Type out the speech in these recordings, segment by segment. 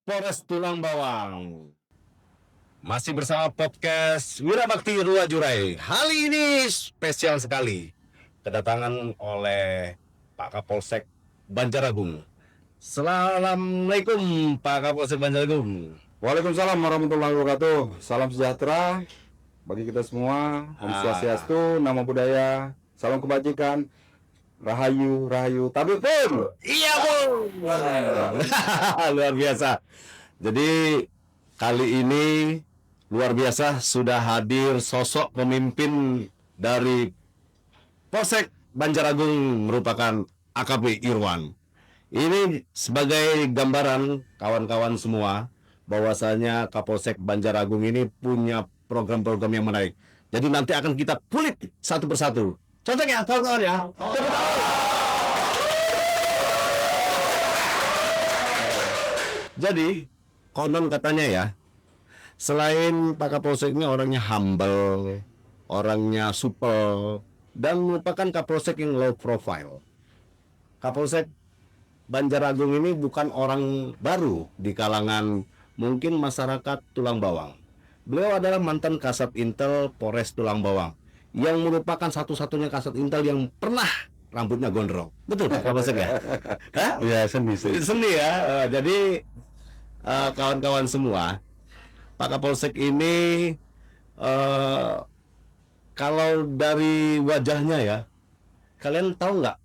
Polres Tulang Bawang. Masih bersama podcast Wirabakti Rua Jurai. Hari ini spesial sekali. Kedatangan oleh Pak Kapolsek Banjaragung. Assalamualaikum Pak Kapolsek Banjaragung. Waalaikumsalam warahmatullahi wabarakatuh. Salam sejahtera bagi kita semua. Om Swastiastu, Namo Buddhaya, salam kebajikan, Rahayu, Rahayu, Tabib pun. Iya Bu. Luar biasa. Jadi kali ini luar biasa sudah hadir sosok pemimpin dari Polsek Banjaragung merupakan AKP Irwan. Ini sebagai gambaran kawan-kawan semua bahwasanya Kapolsek Banjaragung ini punya program-program yang menarik. Jadi nanti akan kita kulik satu persatu. Contohnya kawan-kawan ya. Jadi konon katanya ya, selain Pak Kapolsek ini orangnya humble, orangnya supel, dan merupakan Kapolsek yang low profile. Kapolsek Banjaragung ini bukan orang baru di kalangan mungkin masyarakat Tulang Bawang. Beliau adalah mantan Kasat Intel Polres Tulang Bawang, yang merupakan satu-satunya Kasat Intel yang pernah rambutnya gondrong. Betul Pak Kapolsek ya? Hah? Ya, seni. Seni ya. Jadi kawan-kawan semua, Pak Kapolsek ini kalau dari wajahnya ya, kalian tahu nggak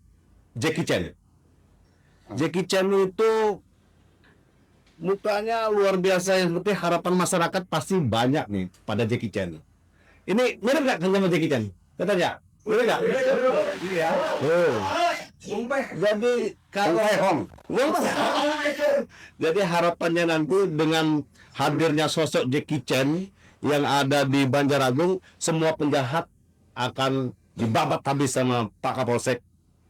Jackie Chan? Jackie Chan itu mukanya luar biasa, yang seperti harapan masyarakat pasti banyak nih pada Jackie Chan. Ini mirip nggak sama Jackie Chan? Katanya, mirip nggak? Iya. Jadi kalau jadi harapannya nanti dengan hadirnya sosok Jackie Chan yang ada di Banjaragung, semua penjahat akan dibabat habis sama Pak Kapolsek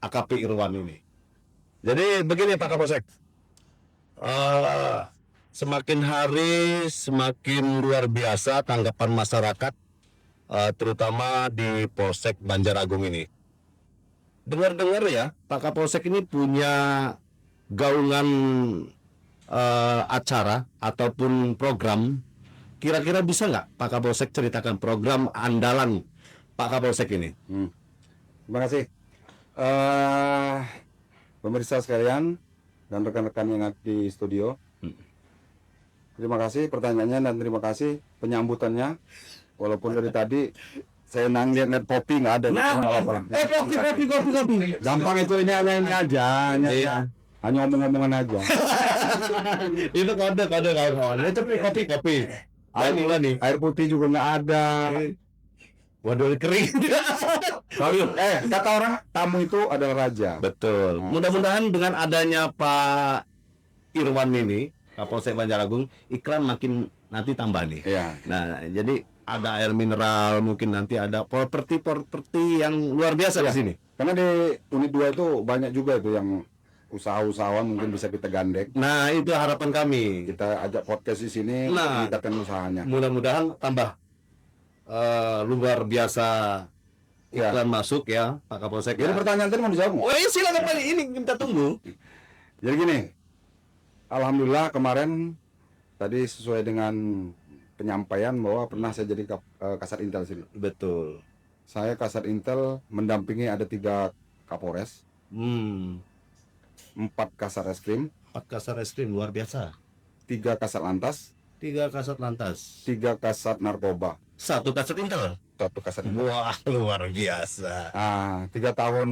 AKP Irwan ini. Jadi begini Pak Kapolsek, semakin hari semakin luar biasa tanggapan masyarakat, terutama di Polsek Banjaragung ini. Dengar-dengar ya, Pak Kapolsek ini punya gaungan acara ataupun program. Kira-kira bisa nggak Pak Kapolsek ceritakan program andalan Pak Kapolsek ini? Terima kasih. Pemirsa sekalian dan rekan-rekan yang ada di studio. Terima kasih pertanyaannya dan terima kasih penyambutannya. Walaupun dari tadi saya lihat kopi nggak ada. Kopi. Gampang itu, ini aja, hanya omong-omongan aja. Itu kode kawan. Itu kopi. Air putih juga nggak ada. Waduh kering. Kata orang tamu itu adalah raja. Betul. Mudah-mudahan dengan adanya Pak Irwan ini, Kapolsek Banjaragung, iklan makin nanti tambah nih. Iya. Nah, jadi ada air mineral, mungkin nanti ada properti yang luar biasa di sini. Karena di unit 2 itu banyak juga itu yang usaha-usahawan mungkin bisa kita gandeng. Nah, itu harapan kami. Kita ajak podcast di sini, Nah, kita usahanya. Mudah-mudahan tambah luar biasa iklan masuk ya, Pak Kapolsek. Jadi pertanyaan tadi mau dijawab. Oh, silakan Pak, ini kita tunggu. Jadi gini, alhamdulillah kemarin tadi sesuai dengan penyampaian bahwa pernah saya jadi Kasat Intel sini. Betul. Saya Kasat Intel mendampingi ada 3 Kapolres, 4 Kasat Reskrim, 4 Kasat Reskrim luar biasa. 3 Kasat Lantas, 3 Kasat Lantas, 3 Kasat Narkoba, 1 Kasat Intel. 1 Kasat Intel. Wah, luar biasa. 3 tahun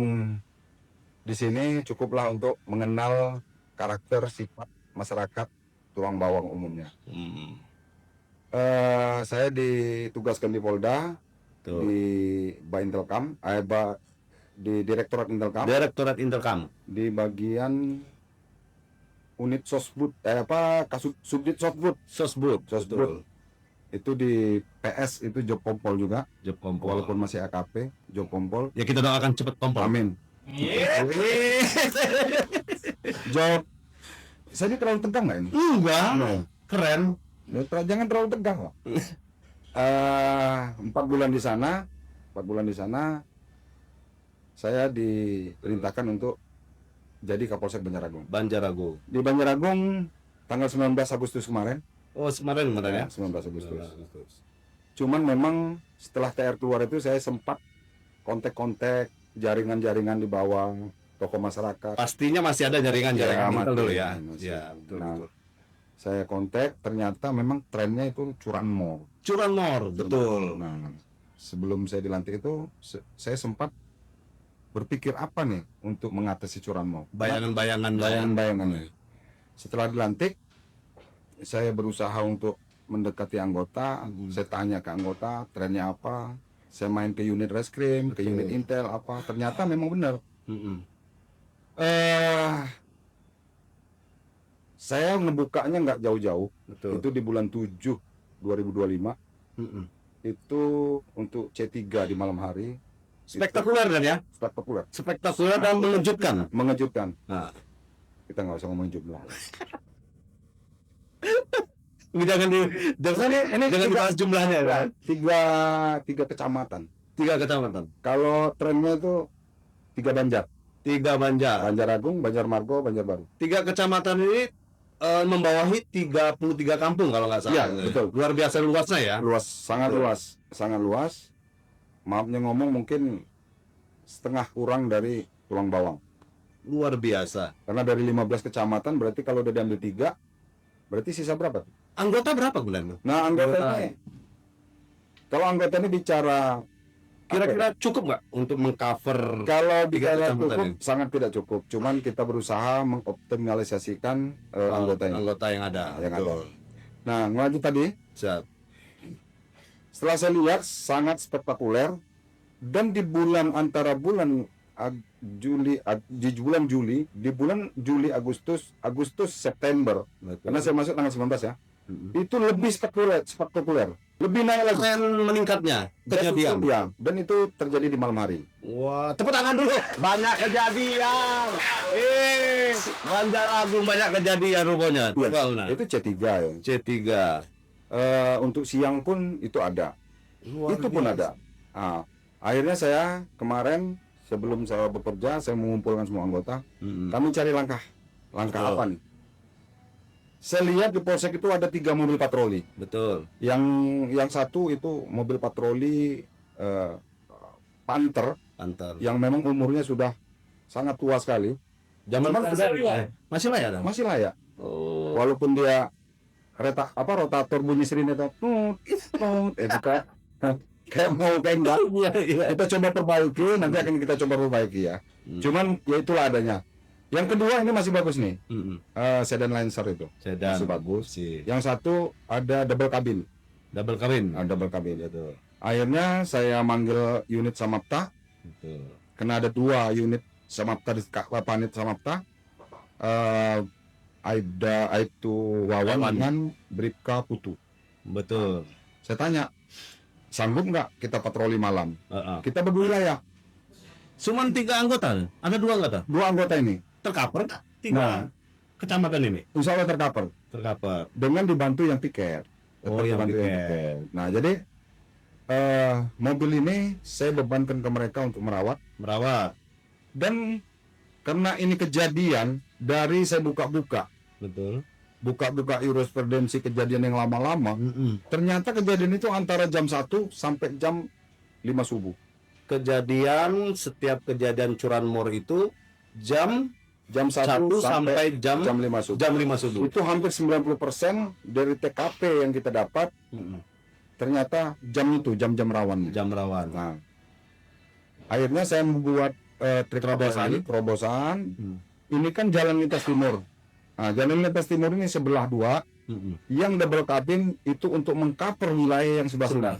di sini cukuplah untuk mengenal karakter sifat masyarakat Tulang Bawang umumnya. Saya ditugaskan di Polda, di Baintelkam, di Direktorat Intelkam. Direktorat Intelkam. Di bagian unit Sosbud, Subdit Sosbud. Betul. Itu di PS itu job kompol juga. Job kompol. Walaupun masih AKP, job kompol. Ya kita doakan cepat kompol. Amin. Job. Saya ini terlalu tegang nggak ini? Enggak. Keren. Jangan terlalu tegang kok. 4 bulan di sana, saya diperintahkan untuk jadi Kapolsek Banjaragung. Banjaragung. Di Banjaragung tanggal 19 Agustus kemarin. Oh, kemarin ya. 19 Agustus. Cuman memang setelah TR keluar itu saya sempat kontak-kontak jaringan-jaringan di bawah tokoh masyarakat. Pastinya masih ada jaringan-jaringan Ya, dulu masih, ya. masih. Ya, betul, Nah, betul. saya kontak, ternyata memang trennya itu curanmor. Curanmor, betul. Nah, sebelum saya dilantik itu, saya sempat berpikir apa nih untuk mengatasi curanmor. Bayangan-bayangan. Bayangan-bayangannya. Setelah dilantik, saya berusaha untuk mendekati anggota, saya tanya ke anggota trennya apa, saya main ke unit reskrim, ke unit intel apa, ternyata memang benar. Saya ngebukanya nggak jauh-jauh, Betul. itu di bulan 7 2025, itu untuk C3 di malam hari, Spektakuler kan ya? spektakuler, Spektakuler dan mengejutkan. mengejutkan. Nah, Kita nggak usah ngomong jumlah. jangan ini jangan dibahas jumlahnya kan. Tiga kecamatan. 3 kecamatan. Kalau trennya itu 3 Banjar. 3 Banjar. Banjar Agung, Banjar Margo, Banjarbaru. 3 kecamatan ini membawahi 33 kampung kalau nggak salah. Iya, betul. Luar biasa luasnya ya. Luas, sangat Betul. luas, sangat luas. Maafnya ngomong mungkin setengah kurang dari tulang bawang. Luar biasa. Karena dari 15 kecamatan berarti kalau udah diambil 3, berarti sisa berapa? Anggota berapa bulan? Nah, anggota Anggota. ini, kalau anggota ini bicara, Kira-kira cukup nggak untuk mengcover? kalau 3 bicara kecamatan cukup, ini? sangat tidak cukup. Cuman kita berusaha mengoptimalisasikan anggota ini. Anggota yang ada. Yang Betul. Nah, lanjut tadi, Siap. setelah saya lihat sangat spektakuler, dan di bulan antara bulan di bulan Juli, di bulan Juli Agustus September, Betul. karena saya masuk tanggal 19 ya, itu lebih spektakuler, lebih naik lagi. Tren meningkatnya kejadian. Ya, dan itu terjadi di malam hari. Wah, tepuk tangan dulu. Banyak kejadian. Banjar Agung banyak kejadian rupanya. Iya, Nah. itu C3 ya. C3. Untuk siang pun itu ada. Luar Itu pun biasa. ada. Nah, akhirnya saya kemarin sebelum saya bekerja, saya mengumpulkan semua anggota. Kami cari langkah Betul. apa nih? Saya lihat di polsek itu ada 3 mobil patroli. Betul. Yang satu itu mobil patroli Panther Antar. yang memang umurnya sudah sangat tua sekali. Zaman masih layak dong? Masih layak. Oh. Walaupun dia rotator bunyi sirine itu kayak mau kayak enggak. Kita coba perbaiki, nanti akan kita coba perbaiki ya. Cuman ya itulah adanya. Yang kedua ini masih bagus nih, sedan Lancer itu Sedan. masih bagus. Si. Yang satu ada double cabin, Double kabin. double cabin. Betul. Akhirnya saya manggil unit Samapta, Betul. karena ada 2 unit Samapta di Panit Samapta. Ada itu Wawan dengan Bribka Putu. Betul. Saya tanya, sanggup nggak kita patroli malam? Heeh. Kita berwilayah, Cuman 3 anggota. Ada 2 anggota. 2 anggota ini, Tercover nggak? 3 Nah. kecamatan ini. insya Allah tercover Tercover. dengan dibantu yang piket. Oh, Tetap yang dibantu piket. Nah, jadi mobil ini saya bebankan ke mereka untuk merawat, Merawat. dan karena ini kejadian dari saya buka-buka Betul. jurisprudensi kejadian yang lama-lama, ternyata kejadian itu antara jam 1 sampai jam 5 subuh. Kejadian setiap kejadian curanmor itu jam Jam 1 sampai jam jam 5 subuh. jam 5 subuh. Itu hampir 90% dari TKP yang kita dapat, ternyata jam itu, jam-jam rawan. Jam rawan. Nah, akhirnya saya membuat terobosan. Ini kan jalan lintas timur. Nah, jalan lintas timur ini sebelah 2, yang double cabin itu untuk mengcover wilayah yang sebelah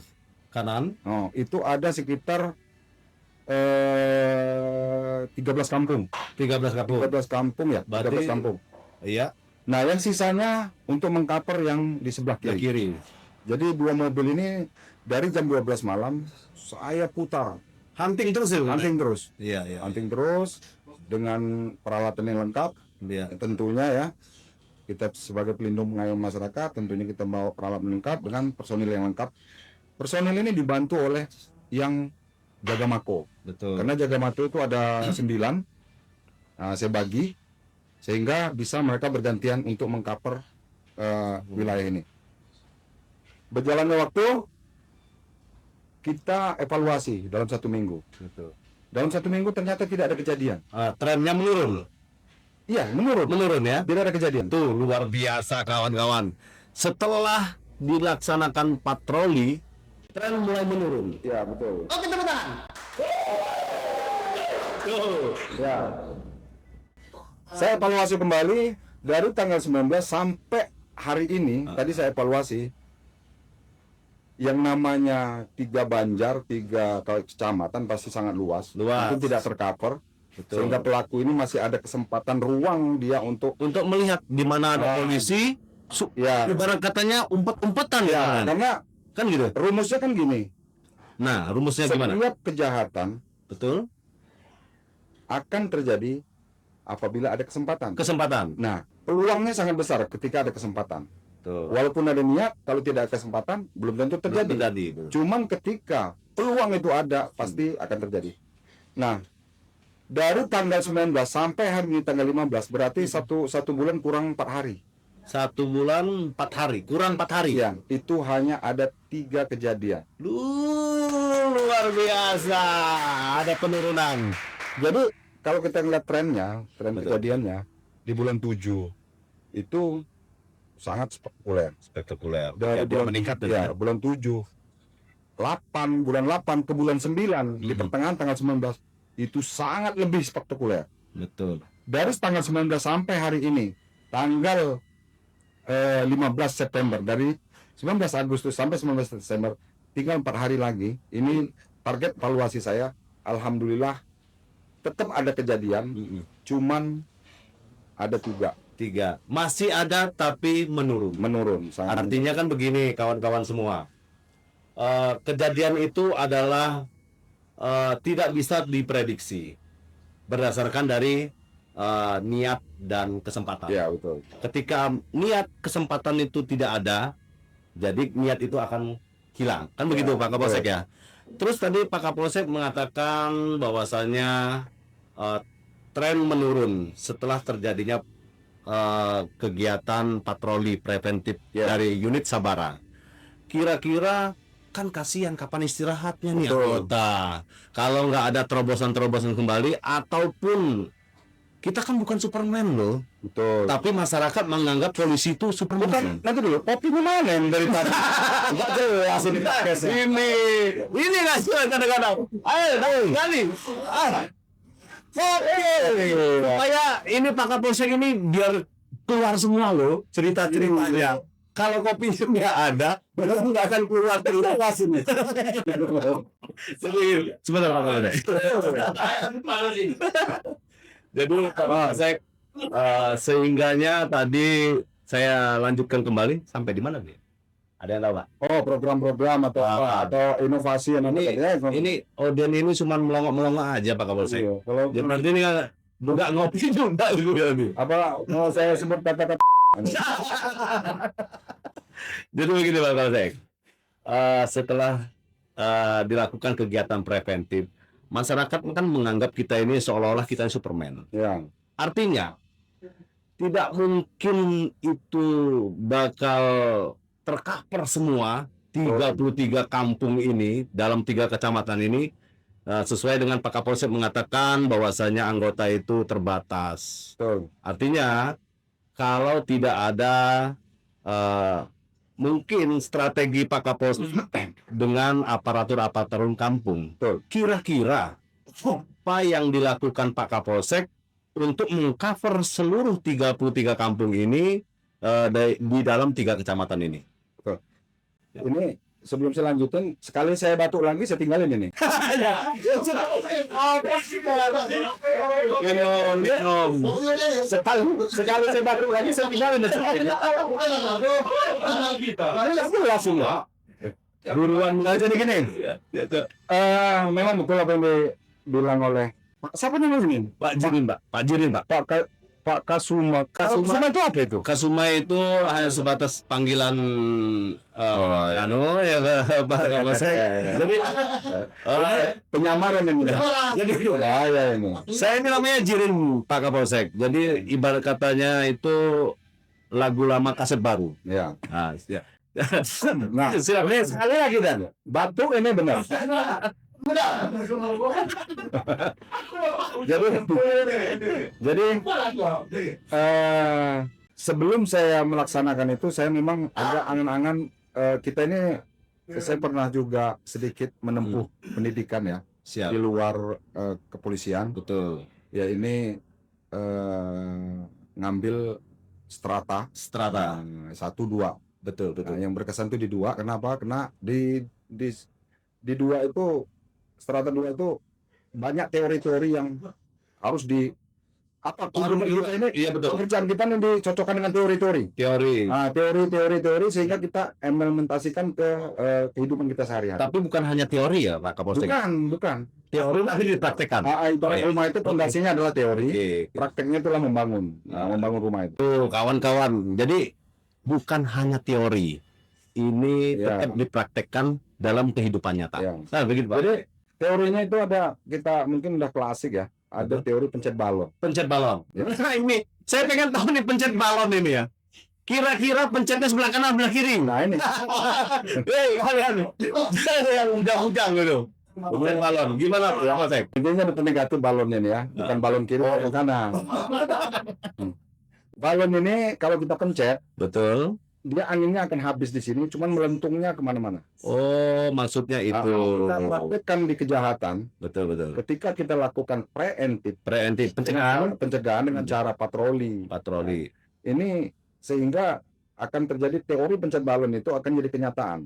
Kanan. Oh, itu ada sekitar 13 kampung. 13 kampung. 13 kampung ya, Berarti- 13 kampung. Iya. Nah, yang sisanya untuk mengcover yang di sebelah Ke kiri. kiri. Jadi 2 mobil ini dari jam 12 malam saya putar, Hunting terus ya. hunting terus. Iya, iya. Hunting terus dengan peralatan yang lengkap. Iya. Tentunya ya, kita sebagai pelindung pengayom masyarakat, tentunya kita bawa peralatan lengkap dengan personil yang lengkap. Personil ini dibantu oleh yang jaga mako. Betul. Karena jaga mako itu ada 9. Nah, saya bagi sehingga bisa mereka bergantian untuk mengcover wilayah ini. Berjalannya waktu, kita evaluasi dalam 1 minggu. Betul. Dalam 1 minggu ternyata tidak ada kejadian. Trennya menurun. Iya, menurun. Menurun ya. Tidak ada kejadian. Tuh luar biasa kawan-kawan. Setelah dilaksanakan patroli, tren mulai menurun. Iya, betul. Oke teman-teman. Tuh. Ya. Saya evaluasi kembali dari tanggal 19 sampai hari ini. Tadi saya evaluasi yang namanya 3 Banjar, 3 kecamatan pasti sangat luas. Luas. Itu tidak tercover. Betul. Sehingga pelaku ini masih ada kesempatan ruang dia untuk Untuk melihat di mana ada polisi, ya, ibarat katanya umpet-umpetan ya, ya. karena Kan gitu. rumusnya kan gini. Nah, rumusnya gimana? Setiap kejahatan Betul. akan terjadi apabila ada kesempatan. Kesempatan. Nah, peluangnya sangat besar ketika ada kesempatan. Tuh. Walaupun ada niat, kalau tidak ada kesempatan, belum tentu terjadi. Terjadi. Cuman ketika peluang itu ada, pasti akan terjadi. Nah, dari tanggal 19 sampai hari ini tanggal 15, berarti satu bulan kurang 4 hari. 1 bulan 4 hari, kurang 4 hari. Iya, itu hanya ada 3 kejadian. Luar biasa. Ada penurunan. Jadi, kalau kita ngeliat tren Betul. kejadiannya, di bulan 7, itu sangat spektakuler. Spektakuler. Dari Dia meningkat ya, bulan 7, 8, bulan 8 ke bulan 9, di pertengahan tanggal 19, itu sangat lebih spektakuler. Betul. Dari tanggal 19 sampai hari ini, tanggal 15 September, dari 19 Agustus sampai 19 Desember, tinggal 4 hari lagi. Ini target valuasi saya. Alhamdulillah, tetap ada kejadian, cuman ada 3. Masih ada tapi menurun. sangat Artinya kan begini kawan-kawan semua. Kejadian itu adalah tidak bisa diprediksi berdasarkan dari niat dan kesempatan. ya, betul. Ketika niat kesempatan itu tidak ada, jadi niat itu akan hilang. Kan begitu Pak Kapolsek ya. Terus tadi Pak Kapolsek mengatakan bahwasanya tren menurun setelah terjadinya kegiatan patroli preventif dari unit Sabara. Kira-kira kan kasihan kapan istirahatnya nih anggota. Kalau nggak ada terobosan-terobosan kembali, ataupun kita kan bukan Superman loh. Betul. Tapi masyarakat menganggap polisi itu Superman. Bukan, nanti dulu, kopinya mana yang dari tadi? Enggak jelas ini. Ini nggak sih kadang-kadang. Ayo, kali. Supaya ini Pak Kapolsek ini biar keluar semua loh cerita-ceritanya. Kalau kopinya nggak ada, benar nggak akan keluar terus ini. Sebentar Pak Kapolsek. Jadi Pak Kapolsek, sehingganya tadi saya lanjutkan kembali sampai di mana nih? Ada yang tahu Pak? Oh, program-program atau apa? Atau inovasi yang Ini Odin ini cuma melongok-melongok aja Pak Kapolsek. Iya, kalau Jadi berarti ini kan nggak ngopi juga ini. apa mau saya sebut kata-kata Jadi begini Pak Kapolsek. Setelah dilakukan kegiatan preventif, masyarakat kan menganggap kita ini seolah-olah kita Superman. ya. Artinya tidak mungkin itu bakal tercover semua 33 kampung ini dalam 3 kecamatan ini, sesuai dengan Pak Kapolsek mengatakan bahwasanya anggota itu terbatas. Betul. Artinya kalau tidak ada mungkin strategi Pak Kapolsek dengan aparatur kampung, Betul. kira-kira apa yang dilakukan Pak Kapolsek untuk mengcover seluruh 33 kampung ini di dalam 3 kecamatan ini? Ini sebelum saya lanjutin, sekali saya batuk lagi saya tinggalin ini. Sekali saya batuk lagi saya tinggalin ini. Langsung ya. Buruan aja nih gini. Memang betul apa yang dibilang oleh siapa namanya ini? Pak Jirin, Pak. Pak Jirin, Pak. Pak Kasuma. Kasuma itu apa itu? Kasuma itu hanya sebatas panggilan ya Pak Kapolsek. Jadi Penyamaran ini. jadi Ya ini. saya ini namanya Jirin Pak Kapolsek. Jadi ibarat katanya itu lagu lama kaset baru. Ya. Nah, ya. Nah, Silakan. sekali lagi dan batuk ini benar. Jadi sebelum saya melaksanakan itu, saya memang ada angan-angan kita ini. Saya pernah juga sedikit menempuh pendidikan ya Siap. di luar kepolisian. Betul. Ya ini ngambil strata Strata. 1, 2. Betul, Nah, betul. yang berkesan itu di 2. Kenapa? Karena di 2 itu strata 2 itu banyak teori-teori yang harus di apa kehidupan kita ini, Iya, betul. pekerjaan kita ini dicocokkan dengan teori-teori. Teori. Nah, teori sehingga kita implementasikan ke kehidupan kita sehari-hari. Tapi bukan hanya teori ya, Pak Kapolsek. Bukan. Teori tapi dipraktekkan. Ibarat rumah itu fondasinya adalah teori, Oke. prakteknya itulah membangun rumah itu. Tuh, kawan-kawan. Jadi bukan hanya teori. Ini Ya. tetap dipraktekkan dalam kehidupan nyata. Ya. Nah, begitu, Pak. Jadi teorinya itu ada, kita mungkin udah klasik ya. Ada Betul. teori pencet balon. Pencet balon. Ya. Nah, ini saya pengen tahu nih pencet balon ini ya. Kira-kira pencetnya sebelah kanan sebelah kiri. Nah ini Hei, kalian. Saya yang ujang-ujang gitu. Pencet balon. Gimana, Pak Kapolsek? intinya ada negatif balonnya nih ya, bukan balon kiri balon kanan. Balon ini kalau kita pencet, Betul. dia anginnya akan habis di sini, cuman melentungnya kemana-mana. Oh, maksudnya itu. Kita praktekkan di kejahatan, Betul, betul. ketika kita lakukan preemptif, Preventif, pencegahan, pencegahan dengan cara patroli. patroli. Ini sehingga akan terjadi teori pencet balon itu akan jadi kenyataan.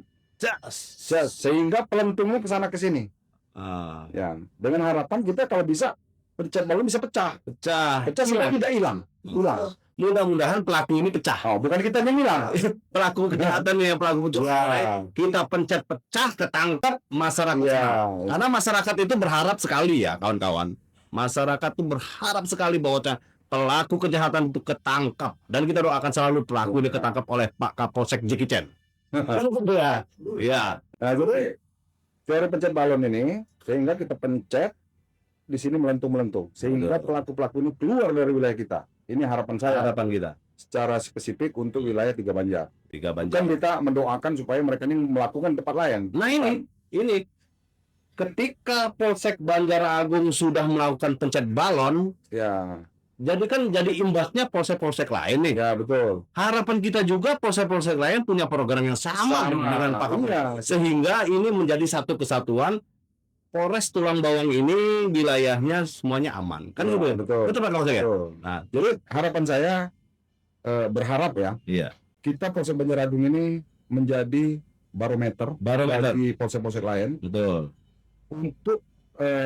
Sehingga pelentungnya ke sana ke sini. Ah, Ya, dengan harapan kita kalau bisa pencet balon bisa pecah. pecah. Pecah supaya tidak hilang. Ulang. Mudah-mudahan pelaku ini pecah. Oh, bukan kita yang hilang. Pelaku kejahatan yang pelaku penculikan. Ya. Kita pencet pecah, ketangkap masyarakat. Ya. Karena masyarakat itu berharap sekali ya, kawan-kawan. Masyarakat itu berharap sekali bahwa pelaku kejahatan itu ketangkap, dan kita doakan selalu pelaku ini ketangkap oleh Pak Kapolsek Jackie Chan. Ya, ya. Nah, jadi teori pencet balon ini sehingga kita pencet di sini melentung-melentung sehingga Betul. pelaku-pelaku ini keluar dari wilayah kita. Ini harapan saya Harapan kita secara spesifik untuk wilayah 3 Banjar. 3 Bukan Banjar. kita mendoakan supaya mereka ini melakukan tempat lain. Nah ini ketika Polsek Banjar Agung sudah melakukan pencet balon, Ya, jadi imbasnya polsek-polsek lain nih. ya betul. Harapan kita juga polsek-polsek lain punya program yang sama dengan Pak Kapolsek. Iya. Sehingga ini menjadi satu kesatuan. Polres Tulang Bawang ini wilayahnya semuanya aman. Kan Ya, gitu ya? betul. Betul Pak Kapolsek ya? Betul. Nah, Jadi harapan saya berharap ya iya. kita Polsek Banjar Agung ini menjadi barometer Barometer. bagi polsek-polsek lain Betul. untuk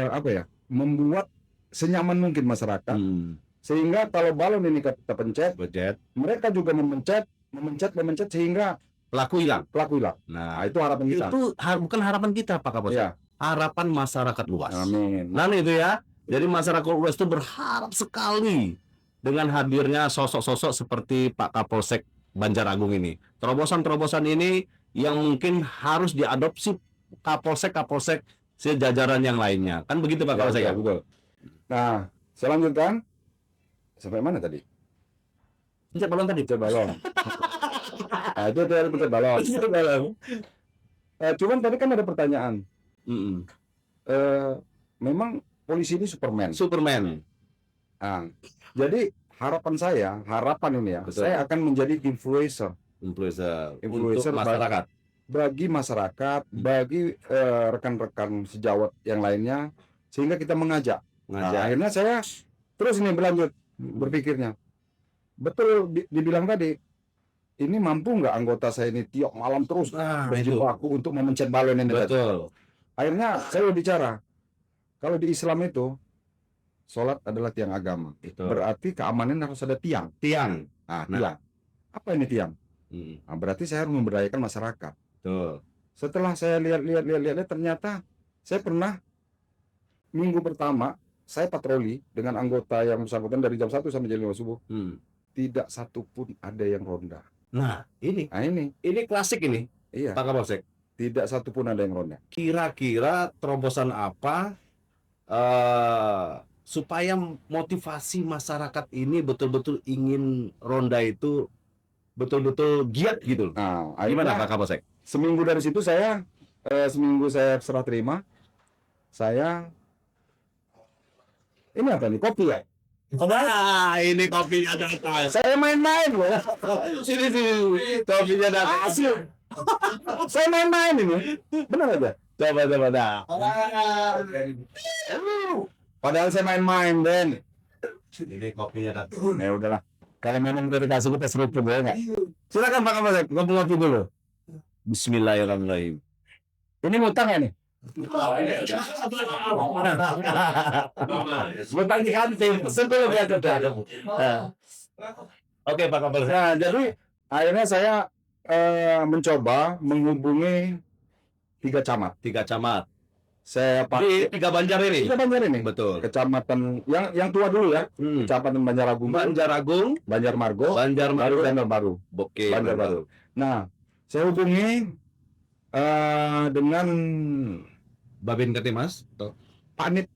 apa ya, membuat senyaman mungkin masyarakat sehingga kalau balon ini kita pencet, Budget. mereka juga memencet sehingga Pelaku hilang. pelaku hilang. Nah, Nah, itu harapan kita. itu bukan harapan kita Pak Kapolsek. Ya, Harapan masyarakat luas. amin. Nah itu ya. Jadi masyarakat luas itu berharap sekali dengan hadirnya sosok-sosok seperti Pak Kapolsek Banjar Agung ini. Terobosan-terobosan ini yang mungkin harus diadopsi Kapolsek-Kapolsek sejajaran yang lainnya. Kan begitu Pak Kapolsek ya? betul. Nah, saya lanjutkan. Sampai mana tadi? Pencet balon tadi. Pencet balon. Nah, itu dari pencet balon. Pencet balon. Cuman tadi kan ada pertanyaan. Mm-mm. Memang polisi ini Superman. Superman. Nah, jadi harapan ini ya, Betul. saya akan menjadi influencer Influencer Influencer untuk masyarakat. bagi masyarakat, bagi rekan-rekan sejawat yang lainnya, sehingga kita mengajak. Nah, Ngajak. akhirnya saya terus ini berlanjut berpikirnya. Betul dibilang tadi, ini mampu nggak anggota saya ini tiap malam terus Nah, itu. berjibaku untuk memencet balon ini tadi. Betul. Akhirnya saya berbicara, kalau di Islam itu sholat adalah tiang agama. Itu. Berarti keamanan harus ada tiang. Tiang. Nah, Nah. tiang. Apa ini tiang? Mm, Nah, berarti saya harus memberdayakan masyarakat. Betul. Setelah saya lihat, ternyata saya pernah minggu pertama saya patroli dengan anggota yang bersangkutan dari jam 1 sampai jam 5 subuh. Hmm. Tidak satupun ada yang ronda. Nah, ini Nah ini, klasik ini iya, Pak Kapolsek. tidak satupun ada yang ronda. Kira-kira terobosan apa supaya motivasi masyarakat ini betul-betul ingin ronda itu betul-betul giat gitu. Nah, Gimana akhirnya Pak Kapolsek? seminggu dari situ seminggu saya serah terima, saya ini apa nih, kopi ya? Nah, ini kopinya datang. Saya main-main loh. Sini, kopinya datang. Asli. Saya main-main ini. Benar aja. Coba. Dah. Padahal saya main-main, Den. Ini kopinya datang. Ya udahlah. Kalau memang dari kasih kita seru ya nggak? Silakan Pak Kapolsek, ngopi-ngopi dulu. Bismillahirrahmanirrahim. Ini ngutang ya nih? Butang di kantin. Sebelum ya Oke Pak Kapolsek. Nah, jadi akhirnya saya mencoba menghubungi 3 camat. 3 camat. Saya Di 3 Banjar ini. 3 Banjar ini. Betul. Kecamatan yang tua dulu ya. Kecamatan Banjaragung, Banjaragung, Banjarmargo, Banjarmaru, dan Baru. Oke. Banjarbaru. Nah, saya hubungi dengan Babin Ketimas. Panit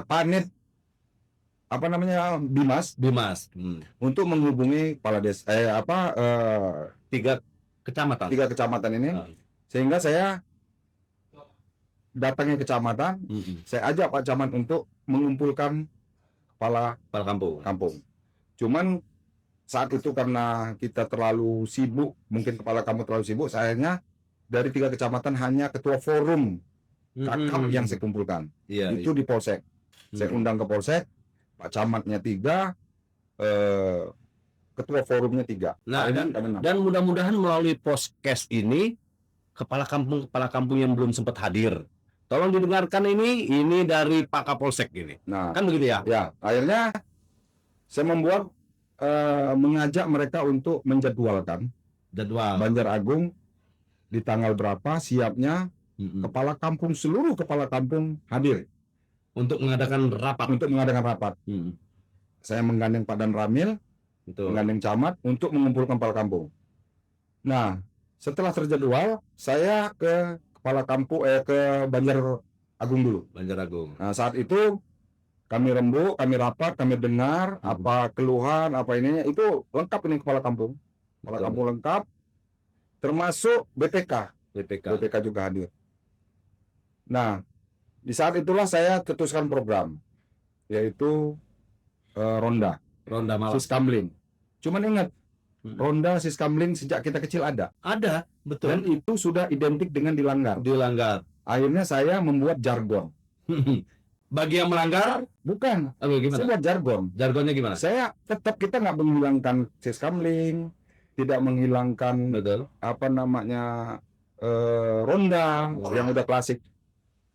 Panit apa namanya, Dimas Dimas. untuk menghubungi kepala desa 3 kecamatan. 3 kecamatan ini, sehingga saya datangi kecamatan, saya ajak Pak Camat untuk mengumpulkan kepala kampung. Cuman saat itu karena kita terlalu sibuk, mungkin kepala kampung terlalu sibuk, sayangnya dari 3 kecamatan hanya ketua forum kakap yang saya kumpulkan. Iya, Itu di Polsek. Saya undang ke Polsek, Pak Camatnya 3, ketua forumnya 3. Nah, dan mudah-mudahan melalui podcast ini kepala kampung yang belum sempat hadir, tolong didengarkan ini dari Pak Kapolsek ini. Nah, Kan begitu ya? ya, akhirnya saya membuat mengajak mereka untuk menjadwalkan Jadwal. Banjaragung di tanggal berapa siapnya seluruh kepala kampung hadir Untuk mengadakan rapat. Saya menggandeng Pak Dan Ramil, Betul. menggandeng camat untuk mengumpulkan kepala kampung. Nah, setelah terjadwal, saya ke kepala kampung ke Banjaragung dulu. Banjaragung. Nah, saat itu kami rembuk, kami rapat, kami dengar apa keluhan, apa ininya, itu lengkap ini kepala kampung. Kepala kampung lengkap, termasuk BPK juga hadir. Nah, di saat itulah saya cetuskan program, yaitu Ronda Malam. Siskamling. Cuman ingat, Ronda Siskamling sejak kita kecil ada. Ada, betul. Dan itu sudah identik dengan dilanggar. Akhirnya saya membuat jargon. Bagi yang melanggar, Bukan. gimana? Saya buat jargon. Jargonnya gimana? Saya tetap, kita nggak menghilangkan Siskamling, tidak menghilangkan Betul. apa namanya Ronda yang udah klasik.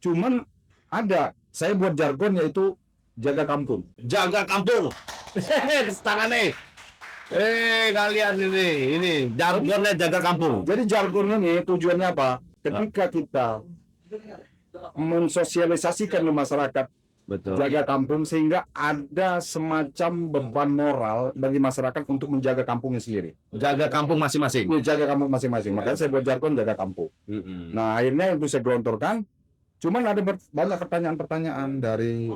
Cuman saya buat jargon yaitu jaga kampung. Jaga kampung. Tangan nih. Kalian ini jargonnya jaga kampung. Jadi jargon ini tujuannya apa? Ketika kita mensosialisasikan ke masyarakat Betul. jaga kampung, sehingga ada semacam beban moral bagi masyarakat untuk menjaga kampungnya sendiri. Jaga kampung masing-masing. Jaga kampung masing-masing. Makanya saya buat jargon jaga kampung. Nah, akhirnya itu saya gelontorkan. Cuman ada banyak pertanyaan-pertanyaan dari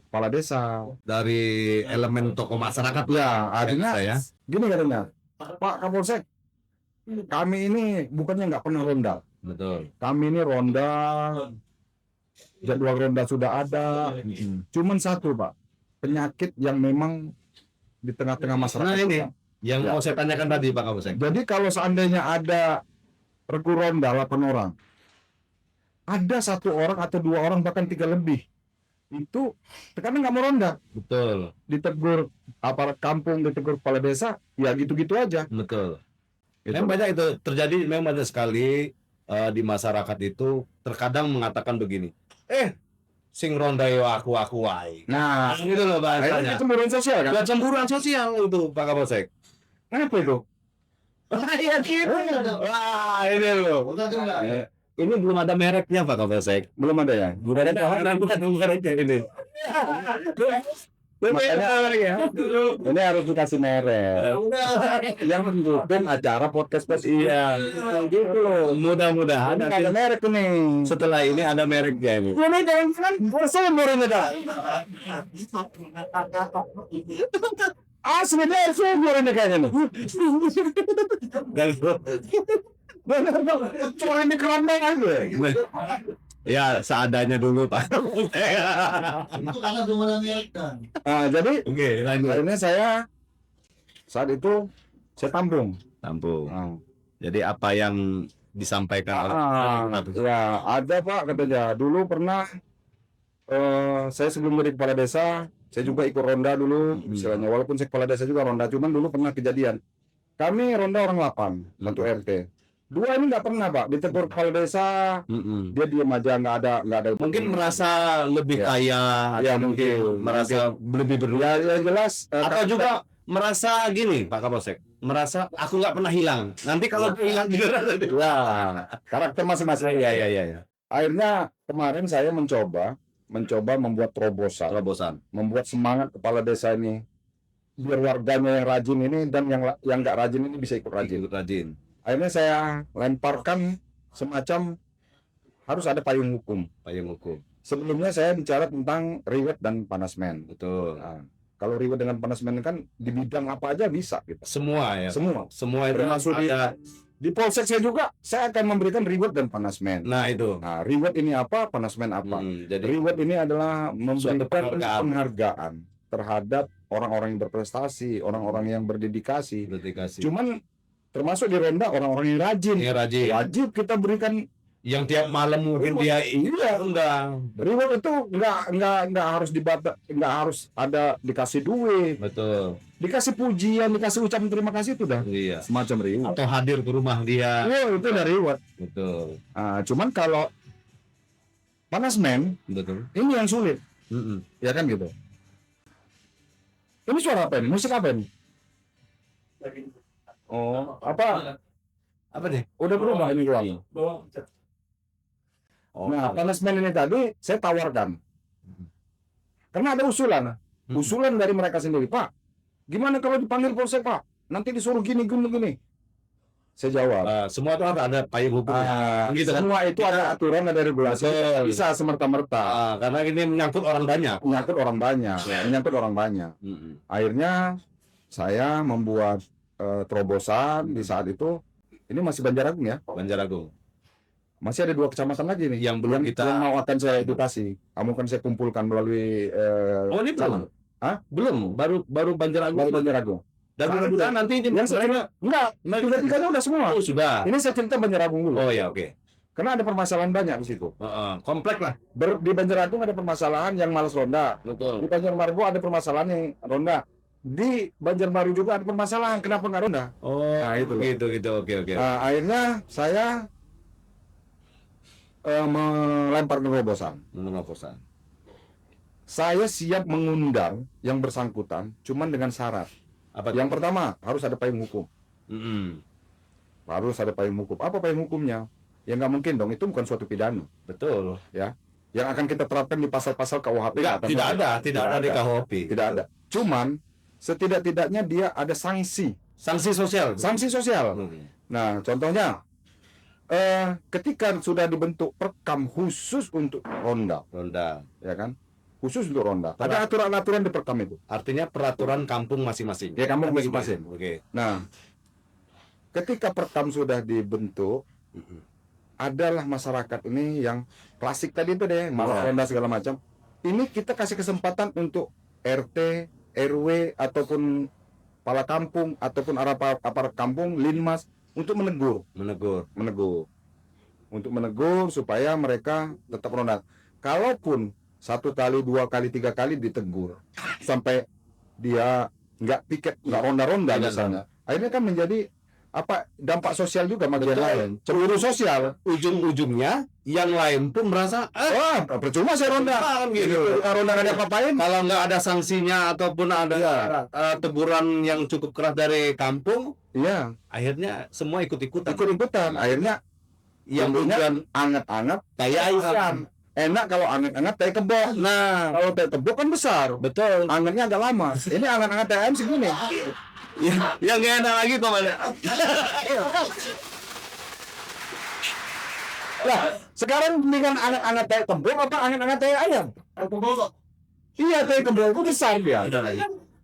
kepala desa, dari elemen tokoh masyarakat. Ya, akhirnya saya. Gini katanya, Pak Kapolsek, kami ini bukannya nggak pernah ronda. Betul. Kami ini ronda, jadwal ronda sudah ada. Cuman satu, Pak, penyakit yang memang di tengah-tengah masyarakat. Nah, ini yang Ya. mau saya tanyakan tadi Pak Kapolsek. Jadi kalau seandainya ada regu ronda 8 orang, ada 1 orang atau 2 orang bahkan 3 lebih, itu terkadang nggak mau ronda. Betul. Ditegur aparat kampung, ditegur kepala desa, ya gitu-gitu aja. Betul. Gitu. Memang banyak itu terjadi, memang banyak sekali di masyarakat itu terkadang mengatakan begini, sing ronda yo aku wae. Nah, Gitu loh bahasanya. itu cemburuan sosial kan? Kecemburuan sosial itu Pak Kapolsek. Kenapa itu? Iya gitu. Wah, ini loh. Ini belum ada mereknya Pak Kapolsek. Belum ada ya? Belum ada mereknya ini. Makanya ini harus dikasih merek. Yang mendukung acara podcast Iya, gitu loh. Mudah-mudahan Ini ada merek nih. setelah ini ada mereknya ini. Ini jangan-jangan bersumber ini dah. Asli dia subur ini kayaknya nih. Bener dong. Cuma ini kerandang aja. Ya seadanya dulu Pak. Itu karena cuma Amerika. Nah, jadi Oke, lanjut. akhirnya saya saat itu saya tampung. Tampung. Nah, Jadi apa yang disampaikan oleh ya ada Pak katanya. Dulu pernah saya sebelum jadi kepala desa, saya juga ikut ronda dulu, istilahnya. Walaupun saya kepala desa juga ronda, cuman dulu pernah kejadian. Kami ronda orang 8, satu RT. 2 ini nggak pernah Pak, ditegur kepala desa, dia diam aja, nggak ada. mungkin merasa lebih Ya. kaya, Ya, atau mungkin. merasa lebih berdua, Ya jelas. atau juga merasa gini Pak Kapolsek, merasa aku nggak pernah hilang. Nanti kalau dia hilang juga ya karakter masing-masing. ya. Akhirnya kemarin saya mencoba membuat terobosan, membuat semangat kepala desa ini biar warganya yang rajin ini dan yang nggak rajin ini bisa ikut rajin. Rajin. Akhirnya saya lemparkan semacam harus ada payung hukum. Payung hukum. Sebelumnya saya bicara tentang reward dan punishment. Betul. Nah, kalau reward dengan punishment kan di bidang apa aja bisa gitu. Semua ya. Semua itu termasuk ada. di polsek saya juga saya akan memberikan reward dan punishment. Nah itu. Nah, reward ini apa, punishment apa? Jadi Reward ini adalah memberikan penghargaan. penghargaan terhadap orang-orang yang berprestasi, orang-orang yang berdedikasi. dedikasi. Cuman termasuk di ronda orang-orang yang rajin. Yang rajin. Wajib kita berikan Yang tiap malam mungkin dia enggak. reward itu nggak harus nggak harus ada dikasih duit, Betul. dikasih pujian, dikasih ucapan terima kasih itu dah Iya. semacam reward. Atau hadir ke rumah dia. Itu udah reward. Betul. Nah, cuman kalau punishment Betul. ini yang sulit, ya kan gitu. Ini suara apa ini? Musik apa ini? Oh, apa? Apa deh? Udah berubah ini ruang. Oh, Nah, punishment ini tadi saya tawarkan. Karena ada usulan. Usulan dari mereka sendiri, Pak. Gimana kalau dipanggil polsek, Pak? Nanti disuruh gini. Saya jawab. semua itu ada payung hukum. Gitu kan? Semua itu ada aturan, ada regulasi. Betul. Bisa semerta-merta. Karena ini menyangkut orang banyak. Menyangkut orang banyak. Akhirnya saya membuat terobosan di saat itu. Ini masih Banjaragung ya. Banjaragung. Masih ada 2 kecamatan lagi nih Yang belum kita- yang mau akan saya edukasi. Kamu kan saya kumpulkan melalui Oh ini belum? Hah? Belum. Baru Banjaragung. Baru Banjaragung. Dan mudah-mudahan nanti ini Yang sebenarnya enggak, tiga-tiganya udah semua. Oh sudah. Ini saya cerita Banjaragung dulu. Oh ya oke. Karena ada permasalahan banyak di situ. Komplek lah. Di Banjaragung ada permasalahan yang malas ronda. Betul. Di Banjarmaru ada permasalahan yang ronda. Di Banjarmaru juga ada permasalahan kenapa nggak ronda. Oh Nah, itu loh. gitu. Oke. Nah, akhirnya saya melempar terobosan. Mengoposan. Saya siap mengundang yang bersangkutan, cuman dengan syarat. Apa? Yang pertama harus ada payung hukum. Mm-mm. Harus ada payung hukum. Apa payung hukumnya? Ya nggak mungkin dong. Itu bukan suatu pidana. Betul. Yang akan kita terapkan di pasal-pasal KUHP. Tidak ada di KHP. Tidak ada. Cuman setidak-tidaknya dia ada sanksi. Sanksi sosial. Sanksi sosial. Nah, contohnya ketika sudah dibentuk perkam khusus untuk ronda, ya kan? Khusus untuk ronda. Ada aturan-aturan di perkam itu. Artinya peraturan kampung masing-masing. Ya, kampung masing-masing. Oke. Nah, ketika perkam sudah dibentuk, adalah masyarakat ini yang klasik tadi itu deh, malas ronda segala macam. Ini kita kasih kesempatan untuk RT, RW ataupun kepala kampung ataupun aparat kampung, linmas untuk menegur. Untuk menegur supaya mereka tetap ronda. Kalaupun 1 kali, 2 kali, 3 kali ditegur sampai dia nggak piket, nggak ronda-ronda misalnya, akhirnya kan menjadi dampak sosial juga bagi yang lain, cemburu sosial. Ujung-ujungnya yang lain pun merasa Percuma saya ronda gitu. ronda nggak ada apa-apain. Kalau nggak ada sanksinya ataupun ada teguran yang cukup keras dari kampung, Iya, akhirnya semua ikut-ikutan. akhirnya Yang tujuan anget-anget kayak ayam. enak kalau anget-anget teh kebok. Nah, Kalau teh kebok kan besar, betul. angetnya agak lama. Ini anget-anget teh ayam segini. Yang nggak enak lagi komandan. Lah, sekarang dengan anget-anget teh kebok apa anget-anget teh ayam? Iya, teh kebok itu besar dia.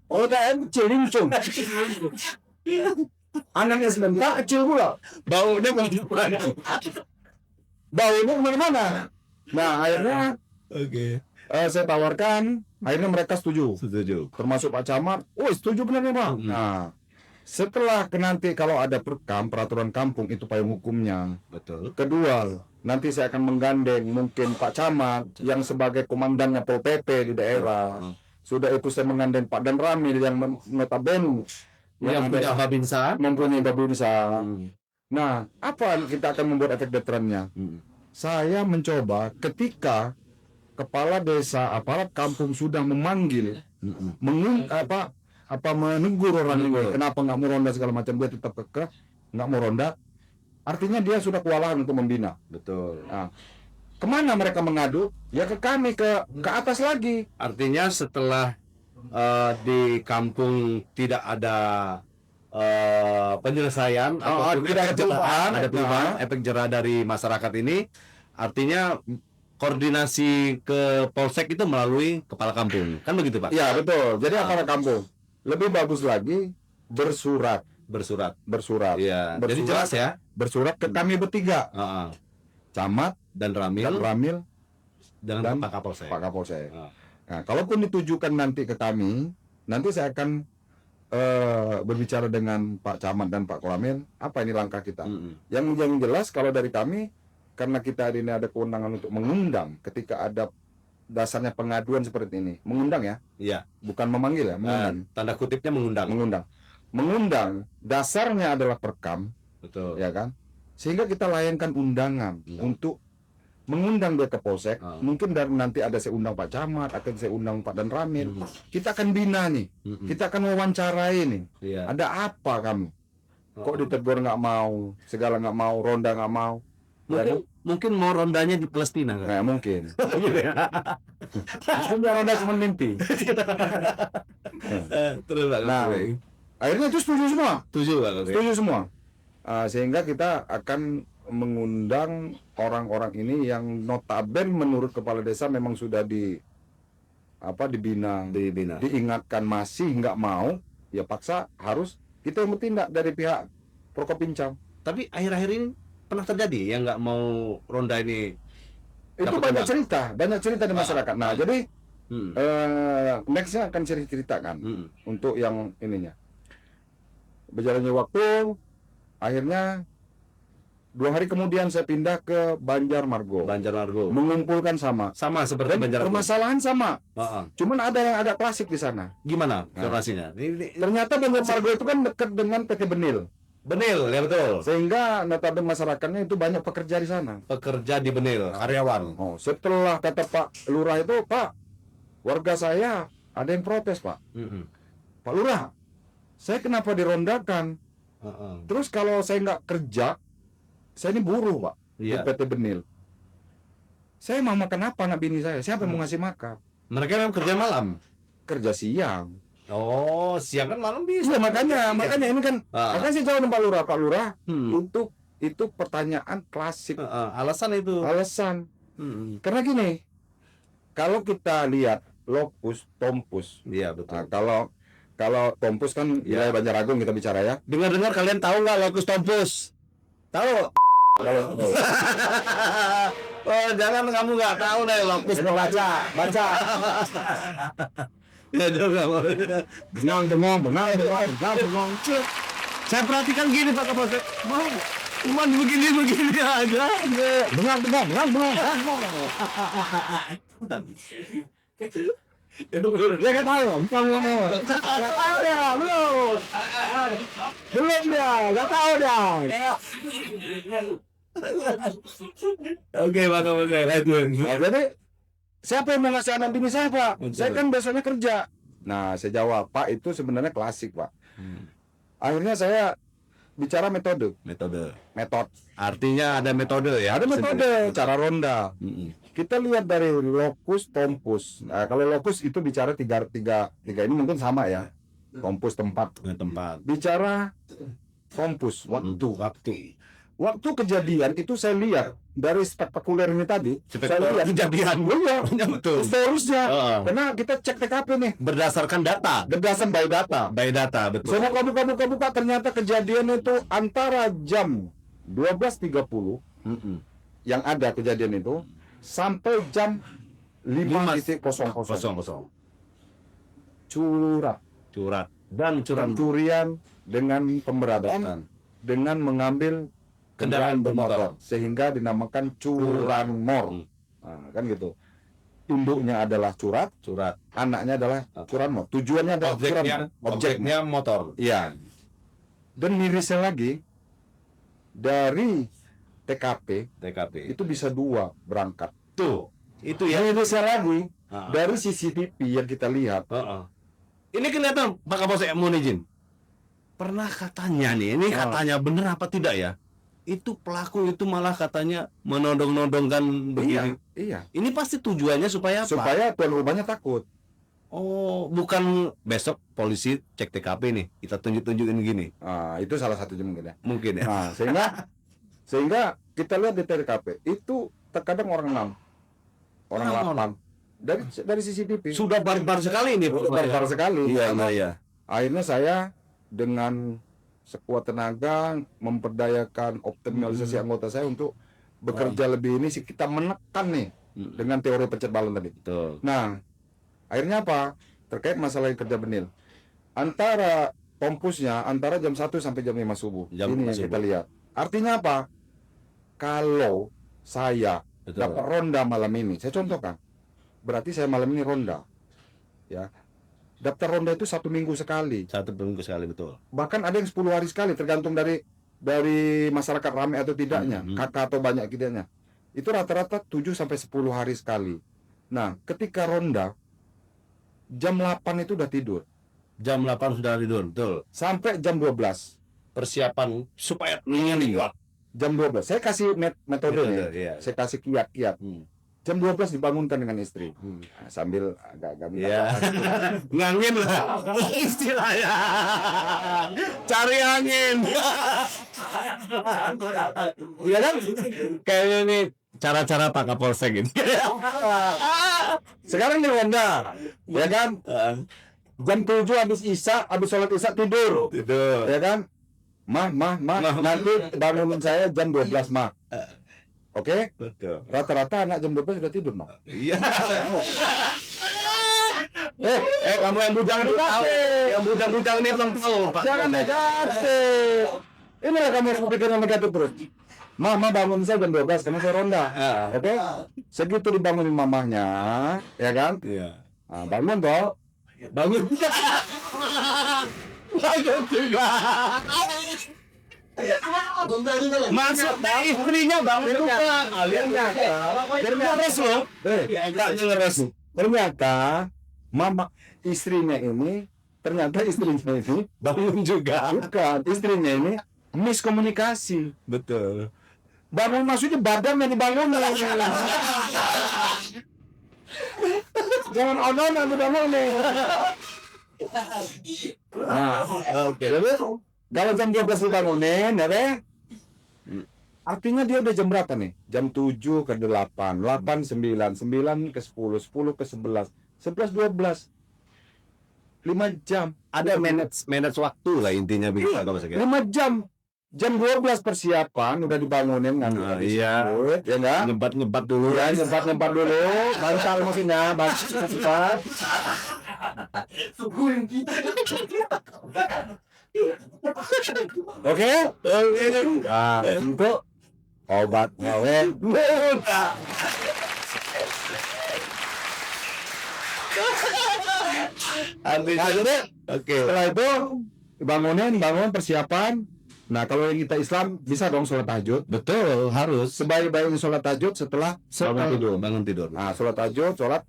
Oh, dan kecil langsung. Anaknya sebentar kecil pula. Baunya bagaimana? Baunya kemana-mana. Nah, akhirnya Oke. saya tawarkan, akhirnya mereka setuju. Setuju. Termasuk Pak Camat, oh setuju benar nih Pak. Nah, setelah nanti kalau ada peraturan kampung itu payung hukumnya. Betul. Kedua, nanti saya akan menggandeng mungkin Pak Camat yang sebagai komandannya Pol PP di daerah. Sudah itu saya menggandeng Pak Dan Ramil yang notabene Yang punya Babinsa. mempunyai babinsa. Nah, apa kita akan membuat efek deterannya? Saya mencoba ketika kepala desa aparat kampung sudah memanggil menegur orang ini kenapa nggak mau ronda segala macam, dia tetap kekeh nggak mau ronda, artinya dia sudah kewalahan untuk membina. Betul. Nah, kemana mereka mengadu? Ya ke kami, ke atas lagi. Artinya setelah di kampung tidak ada penyelesaian atau tidak ada perubahan, ada perubahan, efek jerah dari masyarakat ini, artinya koordinasi ke polsek itu melalui kepala kampung, kan begitu Pak? Ya betul. Jadi aparat kampung lebih bagus lagi bersurat. Iya. Jadi jelas ya. Bersurat ke kami bertiga, Camat Dan Ramil dan Pak Kapolsek. Pak Kapolsek. Nah, kalaupun ditujukan nanti ke kami, nanti saya akan berbicara dengan Pak Camat dan Pak Koramil, apa ini langkah kita. Yang jelas kalau dari kami, karena kita hari ini ada kewenangan untuk mengundang ketika ada dasarnya pengaduan seperti ini. Mengundang ya? Iya. Bukan memanggil ya, mengundang. Tanda kutipnya mengundang. Mengundang, dasarnya adalah perkam, Betul. ya kan? Sehingga kita layankan undangan untuk mengundang dia ke polsek. Mungkin dari nanti ada saya undang Pak Camat, akan saya undang Pak Dan Ramil. Kita akan bina nih, kita akan wawancarai nih. Iya. Ada apa kamu? Kok ditegur nggak mau, segala nggak mau, ronda nggak mau? Mungkin mau rondanya di Palestina kan? Nggak mungkin. Mungkin ronda cuma mimpi. Terus Pak. Nah, akhirnya itu setuju semua. Setuju Semua. Sehingga kita akan mengundang orang-orang ini yang notabene menurut kepala desa memang sudah dibina, diingatkan masih nggak mau, ya paksa harus kita yang bertindak dari pihak Prokopimcam. Tapi akhir-akhir ini pernah terjadi yang nggak mau ronda ini. Itu banyak cerita di masyarakat. Nah, jadi nextnya akan ceritakan untuk yang ininya. Berjalannya waktu, akhirnya 2 hari kemudian saya pindah ke Banjarmargo. Mengumpulkan sama seperti dan Banjarmargo. permasalahan sama. Cuman ada yang agak klasik di sana. Gimana informasinya? Ternyata Banjarmargo itu kan dekat dengan PT Benil. Ya betul. Sehingga notabene masyarakatnya itu banyak pekerja di sana. Pekerja di Benil, karyawan. Setelah kata Pak Lurah itu, Pak, warga saya ada yang protes, Pak. Pak Lurah, saya kenapa dirondakan? Terus kalau saya nggak kerja, saya ini buruh, Pak, di PT Benil. Saya mau makan apa anak bini saya? Siapa yang mau ngasih makan? Mereka memang kerja malam. Kerja siang. Oh, siang kan malam bisa. Iya, makanya ini kan. Makanya saya jawab Pak Lurah. Pak Lurah, itu pertanyaan klasik. Alasan itu. Karena gini, kalau kita lihat lokus Tompus. Iya, betul. Nah, kalau Tompus kan wilayah Banjaragung kita bicara ya. Dengar-dengar kalian tahu nggak lokus Tompus? Tahu? Oh, jangan kamu nggak tahu deh lokus. Baca. Ya juga. Bengong. Saya perhatikan gini Pak Kapolsek. Cuma begini aja. Bengong. Dia kan tahu, belum dia, nggak tahu dia. Oke, Pak Kapolsek. Jadi siapa yang mengasih anak bini saya, Pak? Saya kan biasanya kerja. Nah, saya jawab, Pak, itu sebenarnya klasik, Pak. Akhirnya saya bicara metode. Artinya ada metode ya. Ada metode, cara ronda. Kita lihat dari lokus, Tompus. Nah, kalau lokus itu bicara tiga ini mungkin sama ya. Tompus tempat. Bicara Tompus waktu kejadian itu saya lihat dari spektakuler ini tadi, saya lihat kejadian. iya, Betul. historisnya. Heeh. Karena kita cek TKP nih, Berdasarkan data. berdasarkan by data. By data, betul. Saya buka, ternyata kejadian itu antara jam 12.30 yang ada kejadian itu sampai jam 5.00 Kosong. curat Curat. Dan curan pencurian dengan pemberadaban dengan mengambil kendaraan bermotor sehingga dinamakan curanmor. Nah, kan gitu. Induknya adalah curat, anaknya adalah curanmor. Tujuannya adalah objeknya motor. Iya. Dan mirisnya lagi dari TKP itu bisa 2 berangkat. Tuh. Itu ya. Mirisnya lagi Ah. dari CCTV yang kita lihat. Ini kelihatan Pak Kapolsek, mohon izin. Pernah katanya nih, ini katanya bener apa tidak ya? Itu pelaku itu malah katanya menodong-nodongkan begini. Iya. Ini pasti tujuannya supaya apa? Supaya tuan rumahnya takut. Oh, bukan besok polisi cek TKP nih, kita tunjukin gini. Nah, itu salah satunya mungkin ya. Mungkin ya. Nah, sehingga kita lihat di TKP itu terkadang orang 6, orang 8 dari CCTV. Sudah barbar sekali ini, Barbar sekali. Iya, iya. Akhirnya saya dengan sekuat tenaga memperdayakan optimalisasi anggota saya untuk bekerja lebih ini sih, kita menekan nih dengan teori pencet balon tadi. Betul. Nah, akhirnya apa? Terkait masalah kerja benil. Antara kompusnya antara jam 1 sampai jam 5 subuh. Jam Ini 5 yang subuh. kita lihat. Artinya apa? Kalau saya Betul. dapat ronda malam ini, saya contohkan. Berarti saya malam ini ronda. Ya. Daftar ronda itu 1 minggu sekali. 1 minggu sekali, betul. Bahkan ada yang 10 hari sekali, tergantung dari masyarakat ramai atau tidaknya, kakak atau banyak tidaknya. Itu rata-rata 7 sampai 10 hari sekali. Nah, ketika ronda jam 8 itu udah tidur. Jam 8 sudah tidur, betul. Sampai jam 12. Persiapan supaya meninggal. Jam 12. Saya kasih metode nih. Iya. Saya kasih kiat-kiat. Jam 12 dibangunkan dengan istri. Nah, sambil agak-agak minta Iya. Ngangin lah istilahnya. Cari angin. Iya kan? Kayaknya nih cara-cara Pak Kapolsek gitu. Sekarang di ronda, ya kan? Jam 7 habis sholat isya tidur. Tidur. Ya kan? Mah, nanti bangunin saya jam 12, Mah. Oke? Betul. Rata-rata anak jam 12 sudah tidur, Mah. Iya. Kamu yang bujang negatif. Yang bujang-bujang ini belum tahu, Pak. Jangan negatif. Inilah kamu harus berpikiran negatif terus. Mama bangun saya jam 12 karena saya ronda. Oke? Segitu dibangunin mamahnya, ya kan? Iya. Nah, bangun toh. Bangun. Bangun juga. Maksud istrinya bangun juga. Ternyata loh. Ternyata mama istrinya ini Bangun juga. bukan istrinya ini miskomunikasi. Betul. Bangun maksudnya badan yang dibangun. Jangan onon dibangun nih. Nah, Oke. kalau jam 12 dibangunin, ya kan? Artinya dia udah jam berapa nih? Jam 7 ke 8, 8, 9, 9 ke 10, 10 ke 11, 11, 12. 5 jam. Ada manage waktu lah intinya begitu Pak Kapolsek. 5 jam. Jam 12 persiapan udah dibangunin kan? Iya. Ya enggak? Nyebat dulu. Ya, nyempat dulu. Bantal maksudnya, bantal cepat. Oke? Nah, untuk obat ngawe. Nah, jadi Oke. setelah itu bangun persiapan. Nah, kalau yang kita Islam bisa dong sholat tahajud. Betul, harus. Sebaik-baiknya sholat tahajud setelah Bangun tidur. Nah, sholat tahajud, sholat,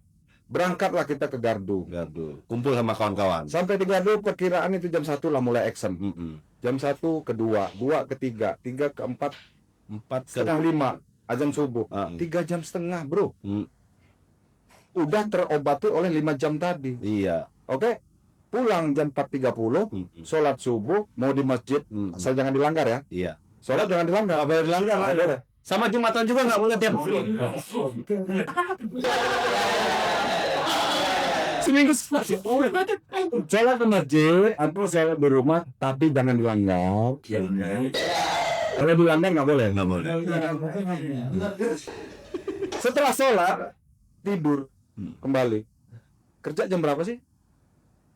berangkatlah kita ke gardu. Gardu. Kumpul sama kawan-kawan. Sampai di gardu perkiraan itu jam 1 lah mulai action. Jam 1 ke 2, 2 ke 3, 3 ke 4, 4 ke setengah 5, azan subuh. 3 jam setengah, bro. Udah terobati oleh 5 jam tadi. Iya. Oke? Pulang jam 4.30, sholat subuh, mau di masjid, asal jangan dilanggar ya. Iya. Sholat jangan dilanggar. Apa yang dilanggar? Sama Jumatan juga nggak boleh tiap hari. Seminggu sekali. Saya ke masjid atau saya di rumah, tapi jangan dilanggar. Kalau dilanggar nggak boleh. Nggak boleh. Setelah sholat tidur kembali. Kerja jam berapa sih?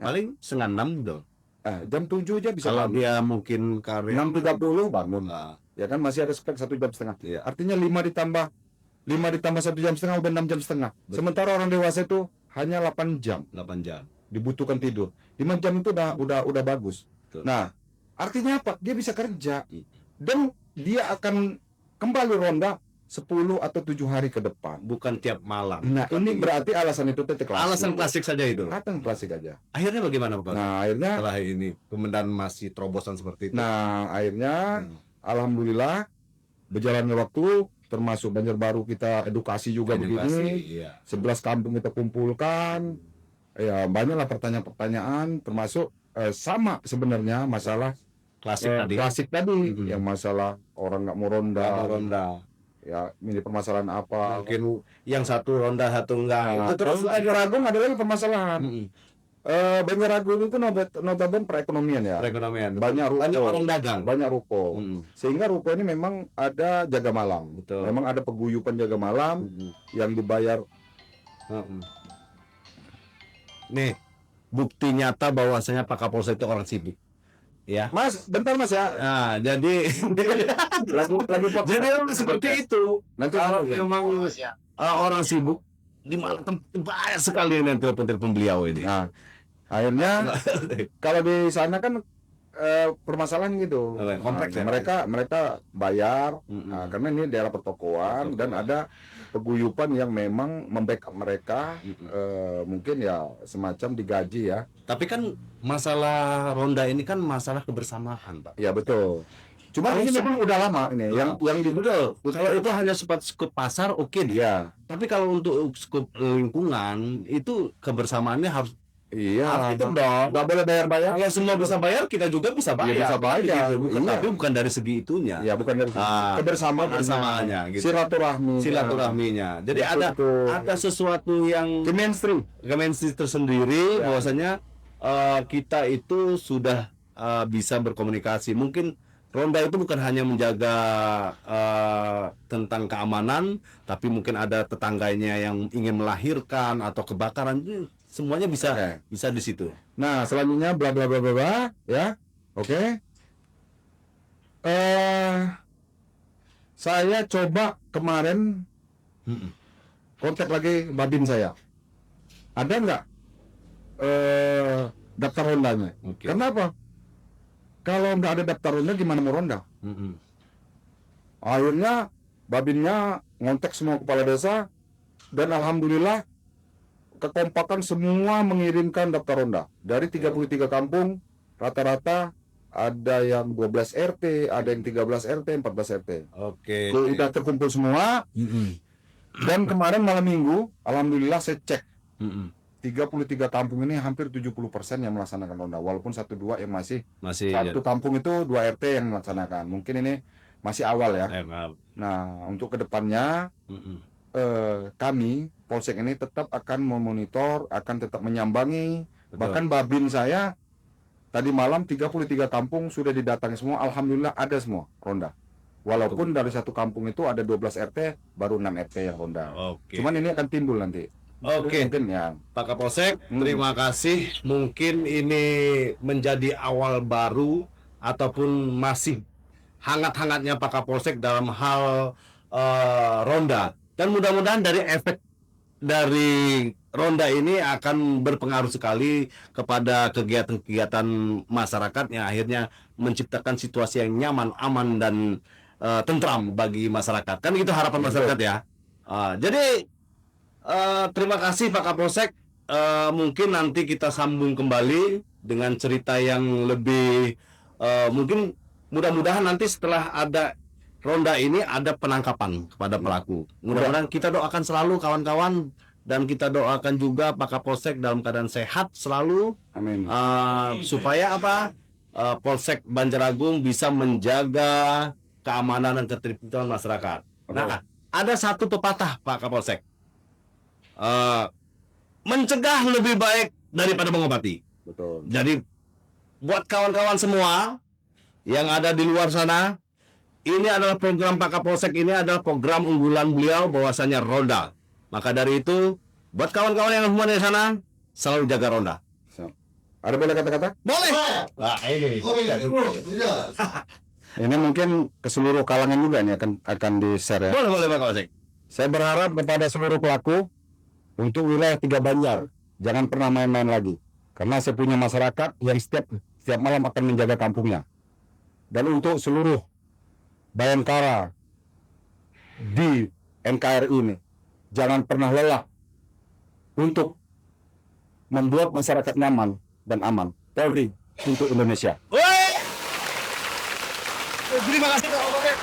Paling 5:30 dong. Jam 7 aja bisa Kalau bangun. dia mungkin karya 6.30 bangun. Nah, Ya kan masih ada spek 1 jam setengah. Iya. Artinya 5 ditambah 1 jam setengah udah 6 jam setengah. Betul. Sementara orang dewasa itu hanya 8 jam 8 jam. dibutuhkan tidur. 5 jam itu udah bagus. Betul. Nah, artinya apa? Dia bisa kerja Hmm. dan dia akan kembali ronda 10 atau 7 hari ke depan. Bukan tiap malam. Nah, ini berarti alasan itu titik klasik. Alasan klasik saja itu. Alasan klasik aja. Akhirnya bagaimana Pak? Nah, akhirnya Setelah ini kemudian masih terobosan seperti itu. akhirnya alhamdulillah berjalannya waktu, termasuk Banjarbaru kita edukasi juga begini. Iya. 11 kampung kita kumpulkan. Ya, banyaklah pertanyaan-pertanyaan, termasuk sama sebenarnya masalah Klasik tadi. klasik tadi, Mhm. yang masalah orang nggak mau ronda. Ronda. Ya, ini permasalahan apa? Mungkin yang satu ronda satu enggak. Nah, Itu terus terus Banjarbaru ada lagi permasalahan. Mm-mm. Banjarbaru itu notabene perekonomian ya. Perekonomian. Banyak ruko. Banyak orang dagang. Banyak ruko. Mm-mm. Sehingga ruko ini memang ada jaga malam. Betul. Memang ada peguyupan jaga malam Mm-mm. yang dibayar. Mm-mm. Nih, bukti nyata bahwasanya Pak Kapolsek itu orang sibuk. Ya. Mas, bentar Mas ya. Nah, jadi Lagi podcast. jadi seperti itu. Nanti Kalau ya. memang orang sibuk di mana banyak sekali yang telepon beliau ini. Nah, akhirnya kalau di sana kan permasalahan gitu. Kompleks ya? Mereka bayar Mm-mm. karena ini daerah pertokoan dan ada peguyupan yang memang membackup mereka mungkin ya semacam digaji ya. Tapi kan masalah ronda ini kan masalah kebersamaan, Pak. Ya betul. Cuma Kalau ini memang udah lama ini yang di Betul. Kalau itu hanya skup pasar, oke dia. ya Tapi kalau untuk skup lingkungan itu kebersamaannya harus iya itu dong. nggak boleh bayar-bayar. Kalau semua bisa bayar, kita juga bisa bayar. Iya, bisa bayar. Gitu. Iya. Tapi bukan dari segi itunya. Ya bukan dari Kebersamaannya gitu. silaturahmi. Silaturahminya. Jadi Betul. ada sesuatu yang Kemenstri. Kemensi tersendiri Ya. bahwasanya kita itu sudah bisa berkomunikasi. Mungkin ronda itu bukan hanya menjaga tentang keamanan, tapi mungkin ada tetangganya yang ingin melahirkan atau kebakaran, semuanya bisa Oke. bisa di situ. Nah, selanjutnya bla bla bla bla bla ya. Oke. Saya coba kemarin Mm-mm. kontak lagi babin saya. Ada nggak daftar rondanya? Oke. Kenapa? Kalau nggak ada daftar ronda gimana mau ronda? Mm-mm. Akhirnya babinnya ngontek semua kepala desa dan alhamdulillah kekompakan semua mengirimkan daftar ronda. Dari 33 kampung rata-rata ada yang 12 RT, ada yang 13 RT, 14 RT. Oke. Itu udah terkumpul semua Mm-mm. dan kemarin malam minggu alhamdulillah saya cek Mm-mm. 33 kampung ini hampir 70% yang melaksanakan ronda, walaupun 1-2 yang masih Masih satu kampung itu 2 RT yang melaksanakan. Mungkin ini masih awal ya. maaf. Nah, untuk kedepannya Mm-mm. kami Polsek ini tetap akan memonitor, akan tetap menyambangi. Betul. Bahkan babin saya tadi malam 33 kampung sudah didatangi semua. Alhamdulillah ada semua ronda. Walaupun dari satu kampung itu ada 12 RT, baru 6 RT yang ronda. Oke. Cuman ini akan timbul nanti. Oke. Mungkin ya. Pak Kapolsek, terima kasih. Mungkin ini menjadi awal baru ataupun masih hangat-hangatnya Pak Kapolsek dalam hal ronda. Dan mudah-mudahan dari efek dari ronda ini akan berpengaruh sekali kepada kegiatan-kegiatan masyarakat yang akhirnya menciptakan situasi yang nyaman, aman, dan tentram bagi masyarakat. Kan itu harapan masyarakat ya. Jadi terima kasih Pak Kapolsek. Mungkin nanti kita sambung kembali dengan cerita yang lebih mungkin mudah-mudahan nanti setelah ada ronda ini ada penangkapan kepada pelaku. Mudah-mudahan kita doakan selalu kawan-kawan dan kita doakan juga Pak Kapolsek dalam keadaan sehat selalu Amin. supaya apa? Polsek Banjaragung bisa menjaga keamanan dan ketertiban masyarakat. Nah, ada satu pepatah Pak Kapolsek. Mencegah lebih baik daripada mengobati. Betul. Jadi buat kawan-kawan semua yang ada di luar sana, ini adalah program Pak Kapolsek, ini adalah program unggulan beliau bahwasanya ronda. Maka dari itu, buat kawan-kawan yang semua di sana, selalu jaga ronda. Siap. Ada boleh kata-kata? Boleh. Nah, ini. Oh iya, bro. Tidak. Ini mungkin ke seluruh kalangan juga nih akan di-share ya. Boleh Pak Kapolsek. Saya berharap kepada seluruh pelaku untuk wilayah Tiga Banjar jangan pernah main-main lagi. Karena saya punya masyarakat yang setiap malam akan menjaga kampungnya. Dan untuk seluruh Bayangkara di NKRI ini jangan pernah lelah untuk membuat masyarakat nyaman dan aman. Polri untuk Indonesia. Woi! Terima kasih Pak Kapolsek.